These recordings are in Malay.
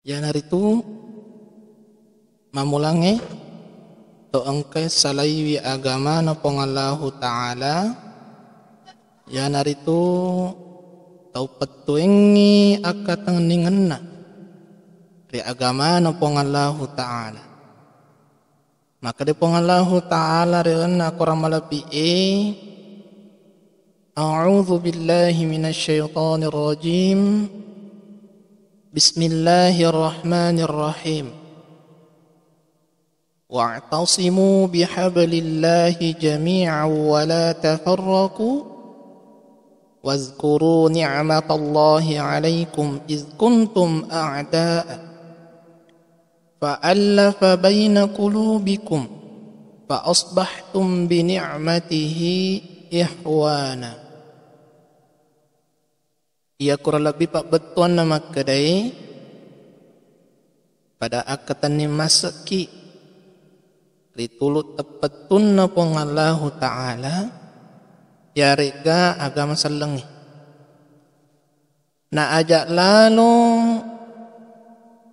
Yan haritu mamulangi to angkay salaywi agama na pong Allahu Ta'ala. Yan haritu tau patuengi akatang ningan na ri agama na pong Allahu Ta'ala. Maka di pong Allahu Ta'ala rin na kurang malapi A'udhu billahi minasyaitanir rajim. Bismillahirrahmanirrahim. Wa'tasimu bihablillahi jami'an wa la tafarraqu wazkuru ni'matallahi 'alaikum iz kuntum a'da'a fa'alafa baina qulubikum fa asbahtum bi ni'matihi ihwana. Ia kurang lebih pak betuan nama kedai pada akatan ni masaki ritulut tepetun na pong Allahu Ta'ala ya rega agama salengi na ajak lalu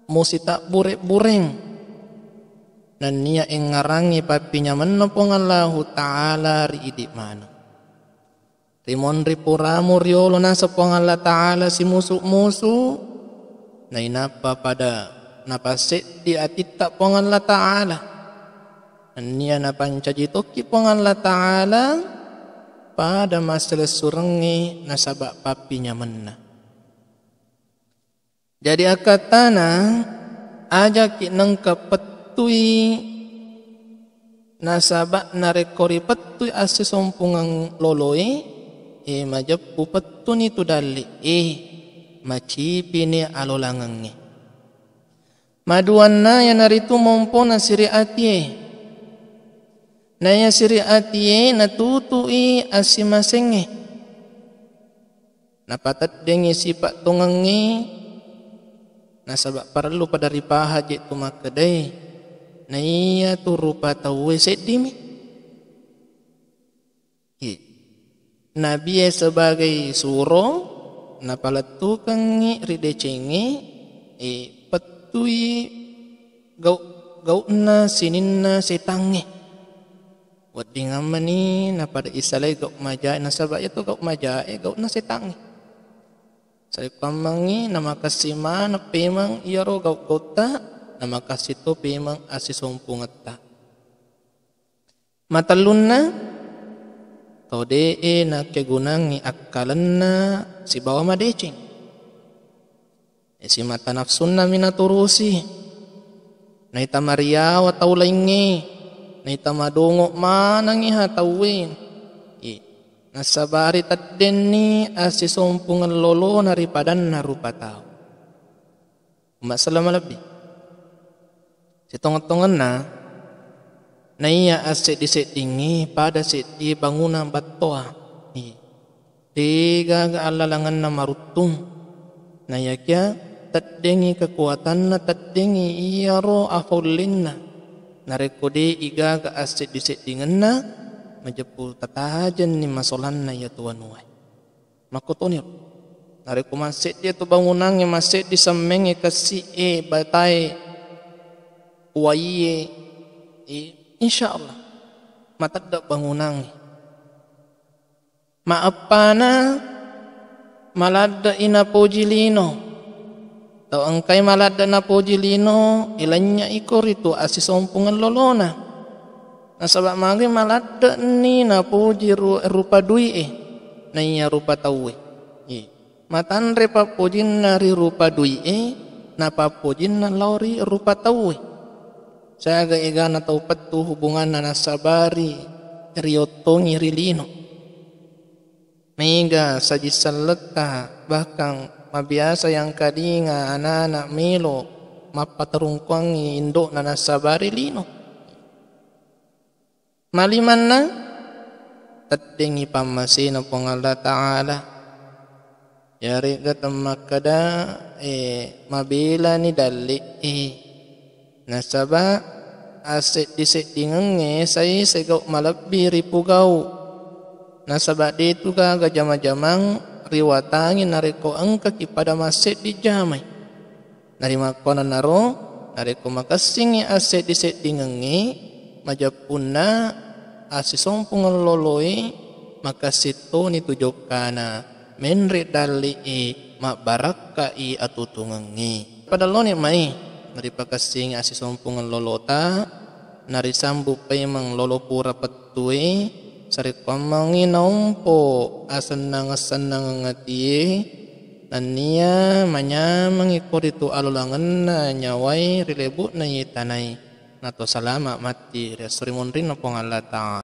musita burek-bureng dan niya ngarangi papinya menopong Allahu Ta'ala ri idik mano rimon ripuramu riolo na sepong Allah Ta'ala si musuh-musuh na inapa pada napasit di atita pong Allah Ta'ala niya napancajitoki pong Allah Ta'ala pada masalah surengi nasabak papinya menna. Jadi akatana ajak nang kapetui nasabak narekori petui asis sompungang loloi majappu petuni tu dali macipini alolangangi maduanna yang naritu mompona siri atie naya siri atie natutui asimasenge napatat dengi sifat tungangi nasabak perlu pada ripaha je tu makadai naya tu rupa tawe sedimi Nabi sebagai suro napalatukang ridecengi petui gau na sininna setangi wading amani napada isalai gau maja nasabak itu gau maja gau na setangi saya pamangi nama kasima na pemang iaro gau gauta nama kasito pemang asisompungatta matalunna tode na kegunangi akalanna si bawa madecing si mata nafsunna minaturusi na itamaria wa taulaingi na itamadungo manangi hatawin nasabari taddenni asisompungan lolo naripadan na rupa tao masalah lebih si tongan-tongan na iya aset disettingi pada seti bangunan batoa tiga alalangan na marutung na yakya taddengi kekuatan na taddengi iyaro afaulinna na rekode iga ga aset disettingan na majapul tatajan ni masolan na ya tuanuai makotonir na rekumaset dia tu bangunan yang maset disemeng kasi batai waiye insyaallah matagda bangunang maapana malada ina pojilino tau angkay malada na pojilino ilanya ikor itu asisompungan lolona nasabak magi malada ni na poji rupa dui na iya rupa tawe matan repa pojin nari rupa dui na papojin na lauri rupa tawe saya ga na tau patu hubungan na nasabari riotongi rilino mega sajisaleta bahkan mabiasa yang kadinga anak-anak melo mapatarungkwangi indok na nasabari lino malimanna taddengi pamasina pong Allah Ta'ala yari gatamakada mabila ni dali nasaba aset disettingan saya segau malabbi ripugau nasaba itu ka jama-jamang riwatangi nareko angka kepada masjid di jamai nari makona naro nari ko makasingi aset di settingengi majapuna asi sompungan loloi makasito ni tujokana menri dali mak baraka atutungengi padahal ni mai nari pakasing asi sompungan lolota nari sambu pay mang lolo pura patui sari pamangi naumpo asan ngati nania manya mangikor itu alulangan na nyawai rilebut na yitanay nato salama mati resrimun rin na pong Allah